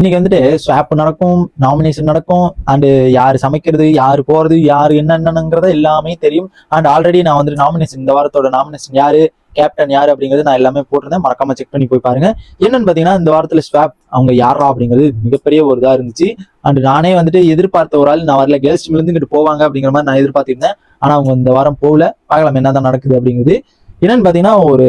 இன்னைக்கு வந்துட்டு ஸ்வாப் நடக்கும், நாமினேஷன் நடக்கும், அண்ட் யாரு சமைக்கிறது, யாரு போறது, யாரு என்னென்னங்கிறத எல்லாமே தெரியும். அண்ட் ஆல்ரெடி நான் வந்துட்டு நாமினேஷன், இந்த வாரத்தோட நாமினேஷன் யாரு, கேப்டன் யாரு அப்படிங்கிறது நான் எல்லாமே போட்டிருந்தேன். மறக்காம செக் பண்ணி போய் பாருங்க. என்னன்னு பாத்தீங்கன்னா, இந்த வாரத்துல ஸ்வாப் அவங்க யாரா அப்படிங்கிறது மிகப்பெரிய ஒரு இதா இருந்துச்சு. அண்ட் நானே வந்துட்டு எதிர்பார்த்த ஒரு ஆள் நான் வரல, கேர்ள்ஸ் டீம்ல இருந்து இங்கிட்டு போவாங்க அப்படிங்கிற மாதிரி நான் எதிர்பார்த்திருந்தேன். ஆனா அவங்க இந்த வாரம் போகல. பார்க்கலாம் என்னதான் நடக்குது அப்படிங்கிறது. என்னன்னு பாத்தீங்கன்னா, ஒரு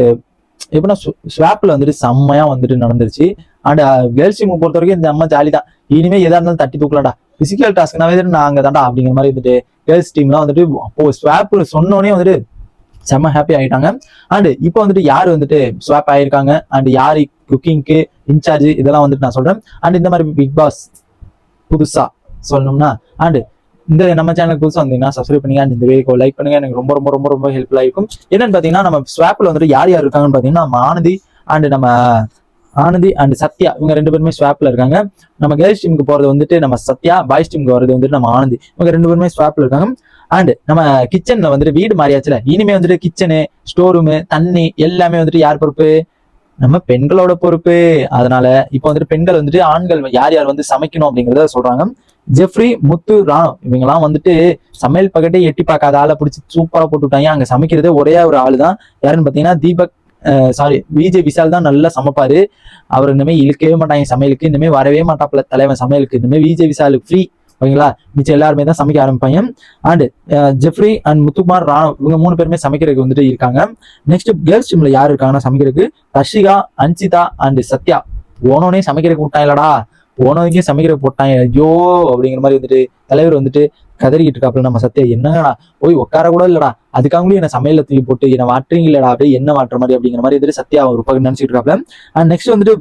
எப்படின்னா ஸ்வாப்ல வந்துட்டு செம்மையா வந்துட்டு நடந்துருச்சு. அண்ட் கேர்ள்ஸ் டீம் பொறுத்த வரைக்கும் இந்த அம்மா ஜாலி தான். இனிமே எதா இருந்தாலும் தட்டி தூக்கலாம்டா, பிசிக்கல் டாஸ்க்னாவே நான் அங்கே தாண்டா அப்படிங்கிற மாதிரி வந்துட்டு கேர்ள்ஸ் டீம்லாம் வந்துட்டு அப்போ ஸ்வாப் சொன்னோடனே வந்துட்டு செம்ம ஹாப்பி ஆயிட்டாங்க. அண்ட் இப்போ வந்துட்டு யார் வந்துட்டு ஸ்வாப் ஆயிருக்காங்க அண்ட் யாரு குக்கிங்க்கு இன்சார்ஜ் இதெல்லாம் வந்துட்டு நான் சொல்றேன். அண்ட் இந்த மாதிரி பிக் பாஸ் புதுசா சொல்லணும்னா அண்ட் இந்த நம்ம சேனலுக்கு புதுசாக வந்தீங்கன்னா சப்ஸ்கிரைப் பண்ணுங்க. அண்ட் இந்த வீடியோ லைக் பண்ணுங்க. எனக்கு ரொம்ப ரொம்ப ரொம்ப ரொம்ப ஹெல்ப்ஃபுல்லா இருக்கும். என்னன்னு பாத்தீங்கன்னா, நம்ம ஸ்வாப்ல வந்துட்டு யார் யார் இருக்காங்கன்னு பாத்தீங்கன்னா, நம்ம ஆனந்தி அண்ட் சத்யா இவங்க 2 பேருமே ஸ்வாப்ல இருக்காங்க. நம்ம கேர்ள்ஸ் டீமுக்கு போறது வந்துட்டு நம்ம சத்யா, பாய்ஸ் டீமுக்கு வரது வந்துட்டு நம்ம ஆனந்தி. இவங்க 2 பேருமே ஸ்வாப்ல இருக்காங்க. அண்ட் நம்ம கிச்சன்ல வந்துட்டு வீடு மாறியாச்சுல, இனிமே வந்துட்டு கிச்சனு, ஸ்டோர் ரூமு, தண்ணி எல்லாமே வந்துட்டு யார் பொறுப்பு, நம்ம பெண்களோட பொறுப்பு. அதனால இப்போ வந்துட்டு பெண்கள் வந்துட்டு ஆண்கள் யார் யார் வந்து சமைக்கணும் அப்படிங்கறத சொல்றாங்க. ஜெஃப்ரி, முத்து, ராணு இவங்கெல்லாம் வந்துட்டு சமையல் பக்கெட்டே எட்டி பார்க்காத ஆளை பிடிச்சி சூப்பரா போட்டு விட்டாங்க. அங்க சமைக்கிறதே ஒரே ஒரு ஆளு தான். யாருன்னு பாத்தீங்கன்னா தீபக், விஜய் விஷால் தான் நல்லா சமைப்பாரு. அவர் இனிமே இழுக்கவே மாட்டாங்க சமையலுக்கு, இனிமே வரவே மாட்டாப்ல தலைவன் சமையலுக்கு. இனிமே விஜய் விஷாலுக்கு ஃப்ரீ, ஓகேங்களா? மிச்சம் எல்லாருமே தான் சமைக்க ஆரம்பிப்பாங்க. அண்ட் ஜெஃப்ரி அண்ட் முத்துக்குமார், ராணு இவங்க 3 பேருமே சமைக்கிறதுக்கு வந்துட்டு இருக்காங்க. நெக்ஸ்ட் கேர்ள்ஸ் டீம்ல யார் இருக்காங்கன்னா சமைக்கிறதுக்கு தர்ஷிகா, அன்சிதா அண்ட் சத்யா. ஓனோனே சமைக்கிறதுக்கு விட்டாங்களடா, போனதுக்கே சமைக்கிற போட்டாங்க, ஐயோ அப்படிங்கிற மாதிரி வந்துட்டு தலைவர் வந்துட்டு கதறிக்கிட்டு இருக்காப்புல. நம்ம சத்யா என்னங்கடா போய் உட்கார கூட இல்லடா, அதுக்காகவே என்ன சமையல தூக்கி போட்டு என்ன வாட்டுறீங்களா, அப்படியே என்ன வாட்டுற மாதிரி அப்படிங்கிற மாதிரி வந்துட்டு சத்யா ஒரு பக்கம் நினைச்சிட்டு இருக்காப்புல. அண்ட் நெக்ஸ்ட் வந்துட்டு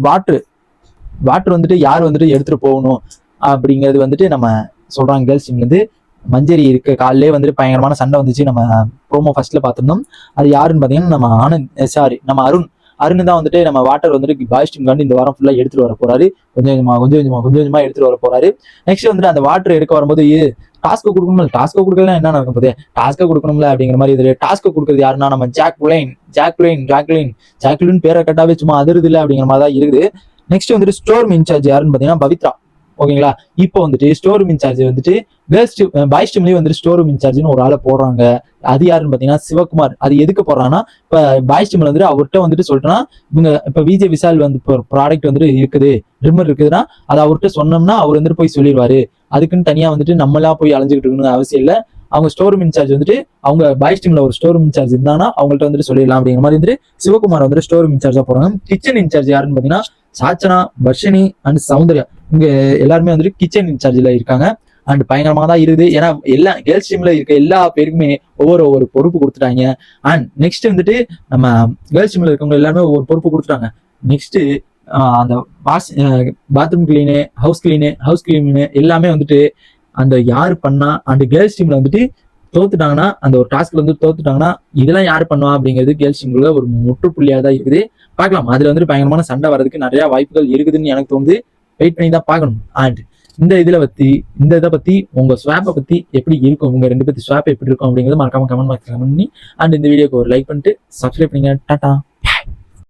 வாட்டர் வந்துட்டு யார் வந்துட்டு எடுத்துட்டு போகணும் அப்படிங்கிறது வந்துட்டு நம்ம சொல்றாங்க. கேர்ள்ஸ் டீம்ல இருந்து மஞ்சரி இருக்கு. காலையிலே வந்துட்டு பயங்கரமான சண்டை வந்துச்சு, நம்ம ப்ரோமோ ஃபர்ஸ்ட்ல பார்த்திருந்தோம். அது யாருன்னு பாத்தீங்கன்னா நம்ம நம்ம அருண் தான் வந்துட்டு நம்ம வாட்டர் வந்துட்டு பாய்ஸ் டீம் இந்த வாரம் ஃபுல்லா எடுத்துட்டு வர போறாரு. கொஞ்சம் கொஞ்சமா எடுத்துட்டு வர போறாரு. நெக்ஸ்ட் வந்துட்டு அந்த வாட்டர் எடுக்க வரும்போது டாஸ்க் கொடுக்கணும்ல, டாஸ்க் கொடுக்கறதுலாம் என்ன நடக்கும் போதே, டாஸ்க் கொடுக்கணும்ல அப்படிங்கிற மாதிரி இதுல டாஸ்க் கொடுக்கறது யாருன்னா நம்ம ஜாக்லின் பேரை கட்டாவே சும்மா அதிருது இல்லை அப்படிங்கிற மாதிரி தான் இருக்குது. நெக்ஸ்ட் வந்துட்டு ஸ்டோர் இன்சார்ஜ் யாருன்னு பாத்தீங்கன்னா பவித்ரா, ஓகேங்களா? இப்போ வந்துட்டு ஸ்டோர் ரூம் இன்சார்ஜ் வந்துட்டு பாய்ஸ் டீம்லயே வந்துட்டு ஸ்டோர் ரூம் இன்சார்ஜ்னு ஒரு ஆளை போடுறாங்க. அது யாருன்னு பாத்தீங்கன்னா சிவகுமார். அது எதுக்கு போடுறாங்கன்னா, இப்ப பாய்ஸ் டீம்ல வந்துட்டு அவர்கிட்ட வந்துட்டு சொல்லிட்டோம்னா, இவங்க இப்ப விஜய் விஷால் வந்து ப்ராடக்ட் வந்துட்டு இருக்குது, ரிமர் இருக்குதுன்னா அதை அவர்கிட்ட சொன்னோம்னா அவர் வந்துட்டு போய் சொல்லிடுவாரு. அதுக்குன்னு தனியா வந்துட்டு நம்மளா போய் அலைஞ்சுக்கிட்டு இருக்கணும்னு அவசியம் இல்லை. அவங்க ஸ்டோர் ரூம் இன்சார்ஜ் வந்துட்டு அவங்க பாய்ஸ் டீம்ல ஒரு ஸ்டோர் ரூம் இன்சார்ஜ் இருந்தாங்கன்னா அவங்கள்ட்ட வந்துட்டு சொல்லிடலாம் அப்படிங்கிற மாதிரி வந்துட்டு சிவகுமார் வந்துட்டு ஸ்டோர் ரூம் இன்சார்ஜா போறாங்க. கிச்சன் இன்சார்ஜ் யாருன்னு பாத்தீங்கன்னா சாச்சனா, வர்ஷினி அண்ட் சௌந்தர்யா இங்க எல்லாருமே வந்துட்டு கிச்சன் இன்சார்ஜ்ல இருக்காங்க. அண்ட் பயங்கரமா தான் இருக்குது. ஏன்னா எல்லா கேர்ள்ஸ் டீம்ல இருக்க எல்லா பேருக்குமே ஒவ்வொரு பொறுப்பு கொடுத்துட்டாங்க. அண்ட் நெக்ஸ்ட் வந்துட்டு நம்ம கேர்ள்ஸ் டீம்ல இருக்கவங்க எல்லாருமே ஒவ்வொரு பொறுப்பு கொடுத்துட்டாங்க. நெக்ஸ்ட் அந்த பாத்ரூம் கிளீனு, ஹவுஸ் கிளீனு எல்லாமே வந்துட்டு அந்த யாரு பண்ணா, அந்த கேர்ள்ஸ் டீம்ல வந்துட்டு தோத்துட்டாங்கன்னா, அந்த ஒரு டாஸ்க்ல வந்து தோத்துட்டாங்கன்னா இதெல்லாம் யாரு பண்ணுவா அப்படிங்கிறது கேர்ள்ஸ் டீம்ல ஒரு முற்றுப்புள்ளியா தான் இருக்குது. பார்க்கலாம், அதுல வந்துட்டு பயங்கரமான சண்டை வர்றதுக்கு நிறைய வாய்ப்புகள் இருக்குதுன்னு எனக்கு தோணுது. வெயிட் பண்ணி தான் பார்க்கணும். அண்ட் இந்த இதை பத்தி உங்க ஸ்வாப்பை பத்தி எப்படி இருக்கும், உங்க 2 பேர்த்து ஸ்வாப் எப்படி இருக்கும் அப்படிங்கிறது மறக்காம கமெண்ட் பாக்ஸ் கமெண்ட் பண்ணி அண்ட் இந்த வீடியோக்கு ஒரு லைக் பண்ணிட்டு சப்ஸ்கிரைப் பண்ணுங்க. டாடா.